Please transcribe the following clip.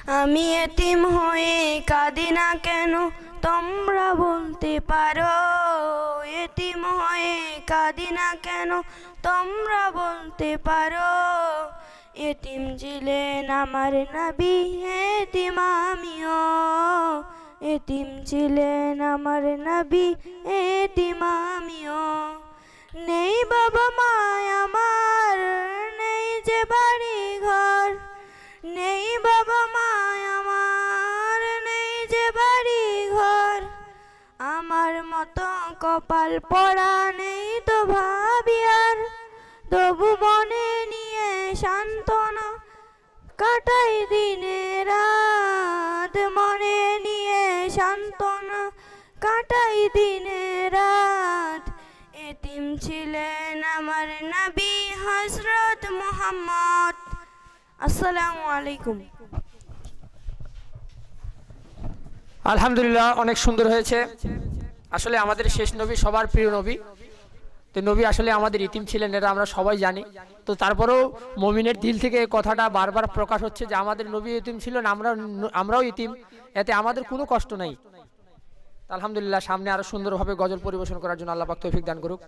আমি এতিম হয়ে কাঁদি না কেন, তোমরা বলতে পারো? এতিম হয়ে কাঁদি না কেন, তোমরা বলতে পারো? এতিম ছিলেন আমার নবী, এতিম আমিও। এতিম ছিলেন আমার নবী, এতিম আমিও। নেই বাবা মা আমার, নেই যে বাড়ি ঘর। নেই বাবা মা আমার, নেই যে বাড়ি ঘর। আমার মতো কপাল পড়া নেই তো ভাবি আর। তবু মনে নিয়ে সান্ত্বনা কাটাই দিনে রাত। মনে নিয়ে সান্ত্বনা কাটাই দিনে রাত। এতিম ছিলেন আমার নবী হযরত মুহাম্মদ। আসসালামু আলাইকুম। আলহামদুলিল্লাহ, অনেক সুন্দর হয়েছে। আসলে আমাদের শেষ নবী সবার প্রিয় নবী। তো নবী আসলে আমাদের ইতিম ছিলেন, এটা আমরা সবাই জানি। তো তারপরেও মুমিনের দিল থেকে এই কথাটা বারবার প্রকাশ হচ্ছে যে আমাদের নবী ইতিম ছিলেন, আমরাও ইতিম, এতে আমাদের কোনো কষ্ট নাই। আলহামদুলিল্লাহ, সামনে আরো সুন্দরভাবে গজল পরিবেশন করার জন্য আল্লাহ পাক তৌফিক দান করুক।